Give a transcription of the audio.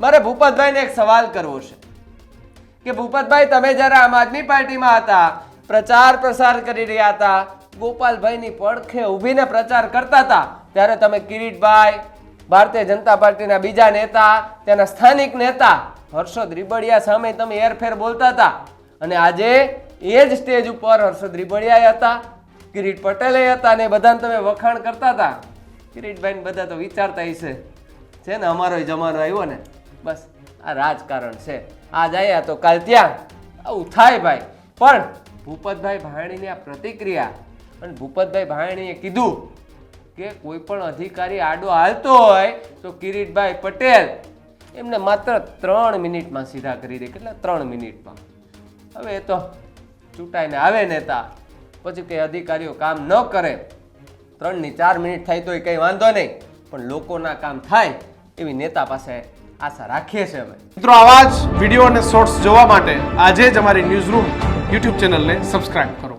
મારે ભૂપતભાઈને એક સવાલ કરવો છે કે ભૂપતભાઈ, તમે જ્યારે આમ આદમી પાર્ટીમાં હતા, પ્રચાર પ્રસાર કરી રહ્યા હતા, ગોપાલભાઈની પડખે ઊભીને પ્રચાર કરતા હતા, ત્યારે તમે કિરીટભાઈ, ભારતીય જનતા પાર્ટીના બીજા નેતા, ત્યાંના સ્થાનિક નેતા હર્ષદ રીબડિયા સામે તમે એરફેર બોલતા હતા. અને આજે એ જ સ્ટેજ ઉપર હર્ષદ રીબડિયા હતા, કિરીટ પટેલે હતા, અને બધાને તમે વખાણ કરતા હતા. કિરીટભાઈ બધા તો વિચારતા હશે છે ને, અમારો જમાનો આવ્યો ને, બસ આ રાજકારણ છે, આજ આયા તો કાલ ત્યાં, આવું થાય ભાઈ. પણ ભૂપતભાઈ ભાયણીની આ પ્રતિક્રિયા, અને ભૂપતભાઈ ભાયણીએ કીધું કે કોઈ પણ અધિકારી આડો હાલતો હોય તો કિરીટભાઈ પટેલ એમને માત્ર 3 મિનિટમાં સીધા કરી દે. કેટલા? 3 મિનિટમાં. હવે એ તો ચૂંટાઈને આવે નેતા, પછી કંઈ અધિકારીઓ કામ ન કરે, 3 ની 4 મિનિટ થાય તોય કંઈ વાંધો નહીં, પણ લોકોના કામ થાય એવી નેતા પાસે આશા રાખીએ છીએ અમે. મિત્રો, આવા જ વિડીયો અને શોર્ટ્સ જોવા માટે આજે જ અમારી ન્યૂઝ રૂમ યુટ્યુબ ચેનલને સબસ્ક્રાઇબ કરો.